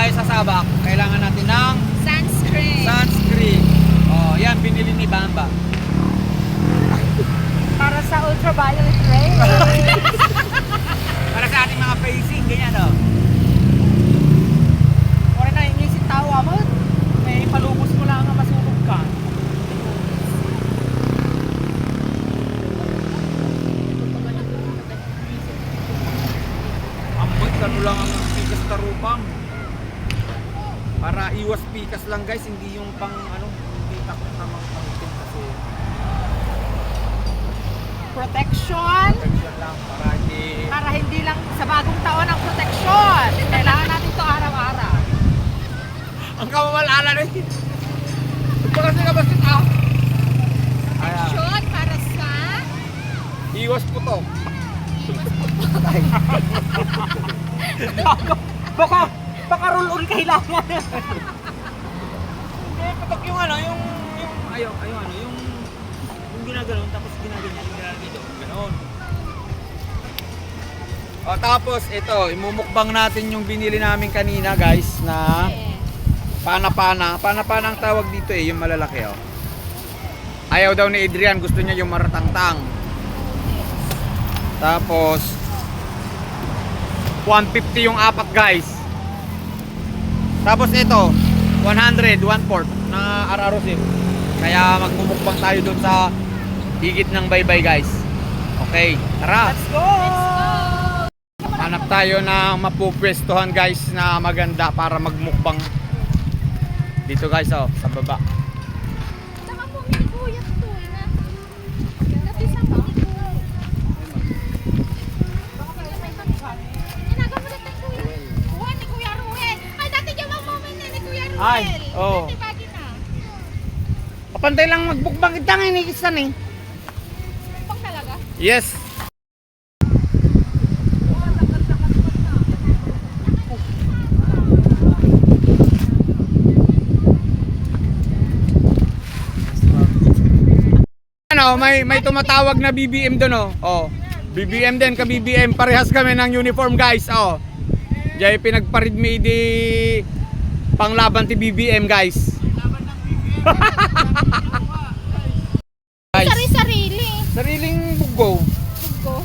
tayo sasabak, kailangan natin ng sunscreen. Oh, yan, binili ni Bamba. Para sa ultraviolet rays. Para sa ating mga facing, ganyan o. Ora na inisip tawa mo. May palubos mo lang ang masulog ka. Amoy, ano lang ang pikas tarupang. Para iwas pikas lang guys, hindi yung pang ano, hindi takot namang pangkin kasi. Protection. Protection lang Para hindi lang sa bagong taon ang protection. Kailangan natin to araw-araw. ang kamawala rin. Pagkas na ba sita? Protection para sa Iwas po to. baka roll-on kailangan. Hindi, patok yung ano, yung ano, yung ginagano'n, tapos ginaganyan dito, gano'n. O tapos ito, imumukbang natin yung binili namin kanina guys na pana-pana. Pana-pana ang tawag dito yung malalaki oh. Ayaw daw ni Adrian, gusto niya yung maratangtang. Tapos 150 yung apat guys. Tapos ito 100, 1/4 na ararosin. Kaya magmumukbang tayo dun sa higit ng baybay guys. Okay, tara. Let's go! Hanap tayo ng mapupwestuhan guys na maganda para magmukbang. Dito guys oh, sa baba. Saka po may kuya to na. Kasi sa mga ginagawa na tayo kuya. Kuha ni Kuya Ruel. Ay, dati yung mga moment na ni Kuya Ruel. Ay, oo. Dati bagay na. Kapantay lang magbukbang itang inikisan eh. Pag talaga. Yes. Ano, may tumatawag na BBM doon oh. Oh. BBM din, ka BBM, parehas kami ng uniform guys. Oh. Jay pinagparid mi di panglaban ti BBM guys. Guys, Sari-sarili. sariling bugo. Bugo.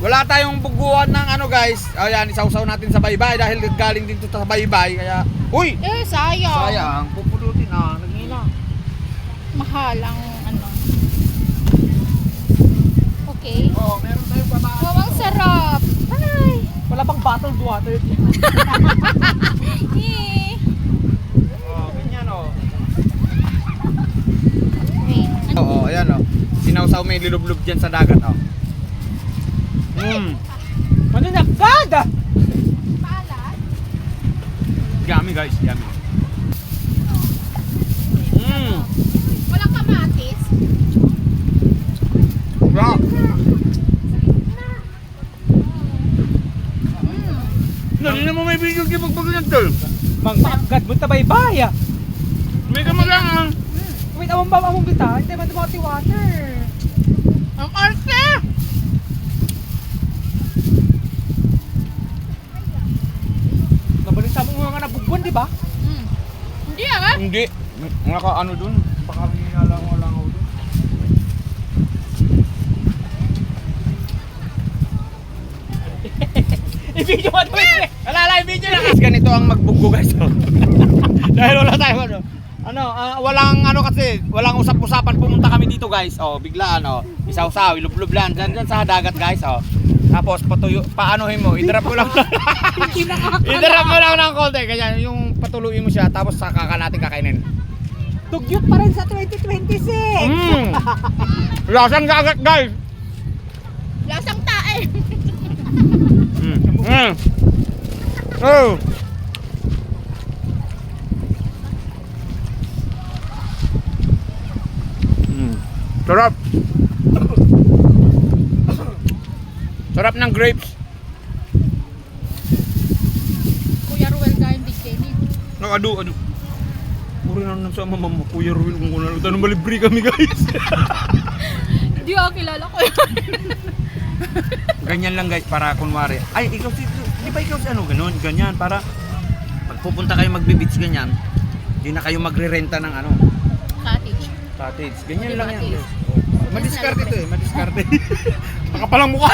Wala tayong buguan ng ano guys. Ayan, isawsaw natin sa baybay dahil galing din to sa baybay kaya uy, Sayang. sayang, pupulutin ah, naghina. Mahal ang ano. Okay. Oh, meron tayong babaan. Wow, ang sarap. Ay. Wala bang bottled water? Eh. Oh, ganyan oh. Wait. Oo, ayan oh. Sinawsaw may lilublob dyan sa dagat oh. Ano na kada? Paalat. Yummy guys, yummy. Walang kamatis. Wow. Hindi mo may video kayo pagpaganyan tol. Mangagad mo tabaybay. May kamagang. Wait, among ba among kita? Hindi man dumati water. Ang arte! Nabalita mo nga nabugwan, di ba? Hindi ah. Hindi. Naka ano dun. Baka lang dun. I-video mo ito. Alala, video na kasi ganito ang magbugo guys. Dahil wala tayo walang ano kasi, walang usap-usapan pumunta kami dito guys. Oh, biglaan oh. Isaw-saw, ilublob-lan dyan sa dagat guys oh. Tapos patuyo, paanohin mo, idrap mo lang. Idrap mo lang ng konti kaya yung patuluin mo siya tapos saka ka natin kakainin. Tugyot pa rin sa 2026. Lasang dagat guys. Lasang tae. Oh. Sarap. Sarap ng grapes. Kuya Ruel ka hindi Jenny. Ado. Puri na nang sa mama mo, Kuya Ruel, kung kuna lang. Tanong malibre kami guys. Hindi ako kilala ko yun. Ganyan lang guys, para kunwari. Ay, ikaw si, di ba ikaw si ano, ganun, ganyan, para pag pupunta kayo magbe-beach ganyan, hindi na kayo magre-renta ng ano, Cottage. cottage. Ganyan Di lang ba, yan. Ate? Guys. Madiskarte ito eh, madiskarte. Makapalang mukha.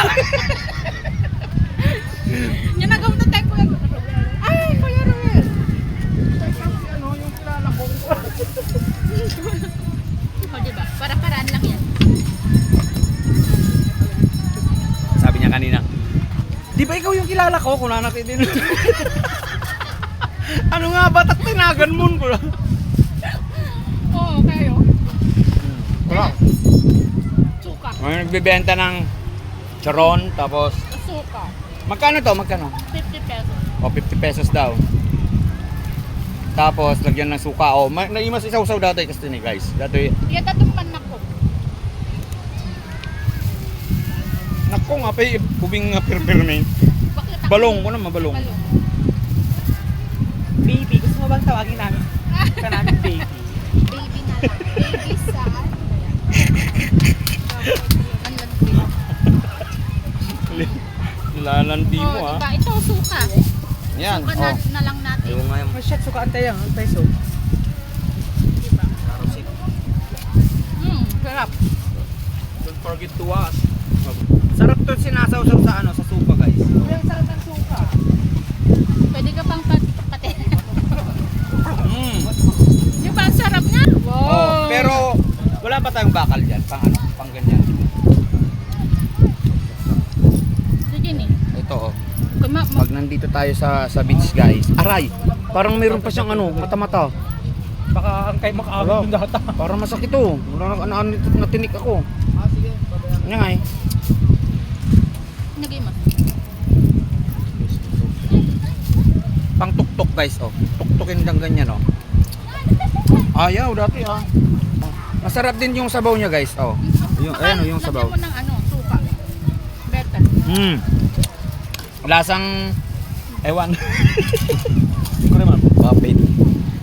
Yan nagawa na tayo Kuya Ruel. Ay, Kuya Ruel. Ano yung kilala ko? O, diba? Para-paraan lang yan. Sabi niya kanina, di ba ikaw yung kilala ko? Kung natin din. Ano nga ba? Tinagan mo ko. Oo, kayo. Wala. Suka. May nagbebenta ng charon, tapos Suka. magkano to? Magkano? 50 pesos. O 50 pesos daw. Tapos lagyan ng suka. O naimas isaw-saw dati kasi ni guys. Dati Yan tatong manak ko. nako nga pa ubing nga pirpirmin. Balong ko na mabalong. Balong. Baby, gusto mo bang tawagin namin? Ka namin baby. Baby na lang. Baby sad. Lalandi mo Oh, ha. diba? Ito, suka. Yan. Suka Oh. na lang natin. Yung nga yung Oh shit, suka antay yan. Antay so. Diba? Sarap. Don't forget to wash. Sarap to sinasaw-saw sa ano, sa supa guys. Ang sarap ng suka. Pwede ka pang pati. Mm. Di ba? Ang sarap nga. Wow. Oh, pero wala pa tayong bakal diyan, pang ano, pang ganyan. Sige ni. Ito oh. Kuma Pag nandito tayo sa beach guys. Aray, parang mayroon pa siyang ano, mata-mata. Baka ang kay makaawin yung data. Parang masakit to. Ano natinik ako. Ano nga eh. nagima. Pang tuktok guys oh. Tuktokin lang ganyan oh. Ayaw dati ah. Oh. Masarap din yung sabaw niya guys oh. Yung ayan oh, yung sabaw. Lagyan mo ng ano, suka. Better. Lasang ewan. Ko naman, papit.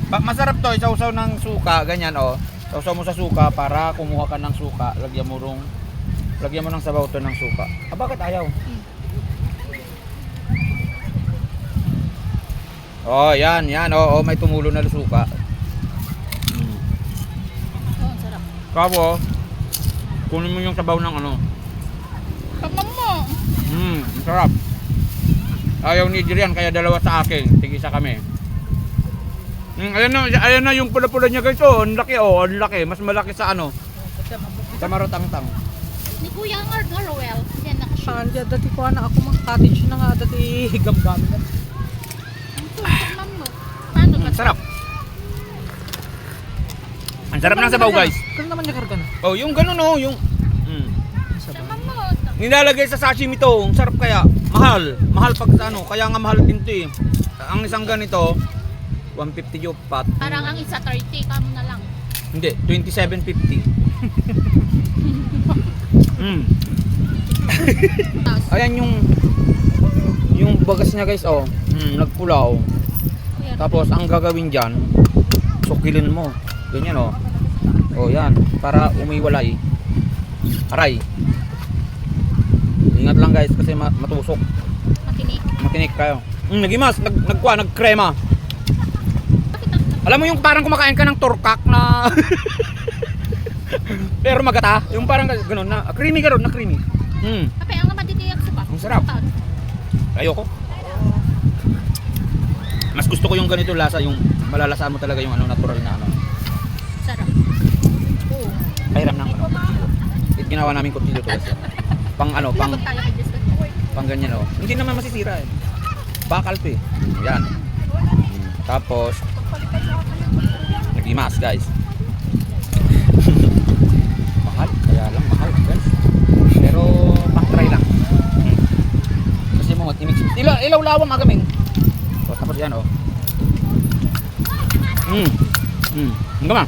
Masarap to, isawsaw ng suka, ganyan oh. Sausaw mo sa suka para kumuha ka ng suka, lagyan mo ng sabaw to ng suka. Ah, bakit ayaw? Oh, yan, oh, may tumulo na suka. Oh, ang sarap. Kabo, kunin mo yung sabaw ng ano. Tamam mo. Sarap. Ayaw ni Jirian, kaya dalawa sa akin. Tig-isa kami. Ayan na yung pula-pula niya guys. Oh, ang laki oh, ang laki. Mas malaki sa ano. Sa marutang-tang. Ni Kuya Ruel. Yan nakashoot. Saan dyan? Dati ko na ako mga cottage na nga. Dati higam-gam na. Ang tamam mo. Paano ba? Sarap. Ang sarap ng sabaw guys. Kung naman niya karga na. Oh, yung ganun oh, yung Tamam mo. nilalagay sa sashimi to. Ang sarap kaya. Mahal pag sa ano. Kaya nga mahal din to eh. Ang isang ganito 150 yung pot. Parang ang isa 30 kamo na lang. Hindi, 27.50. Ayan yung bagas niya guys oh. Nagpulaw. Kuya, Tapos ang gagawin diyan, sukilin mo. Ganyan oh. Oh, yan para umiwalay. Aray. Ingat lang guys kasi matusok. matinik. Kayo. Nagimas, nagkrema. Bakit ang Alam mo yung parang kumakain ka ng torkak na pero magata, yung parang gano'n na creamy gano'n na creamy. Kape ang matitiyak sa pa. Ang sarap. Ayoko. Mas gusto ko yung ganito lasa, yung malalasaan mo talaga yung ano natural na ano. Sarap. Oo. Pahiram ng ano. Ginawa namin kutsilyo to kasi. Pang ano, pang Dapat tayo kay Justin. pang ganyan oh. Hindi naman masisira eh. Bakal to eh. Yan. Tapos nagimas guys. Mahal, kaya lang mahal guys. Pero pang try lang. Kasi mo timix. Ilaw lawang agaming. So, tapos yan oh. Ang gama.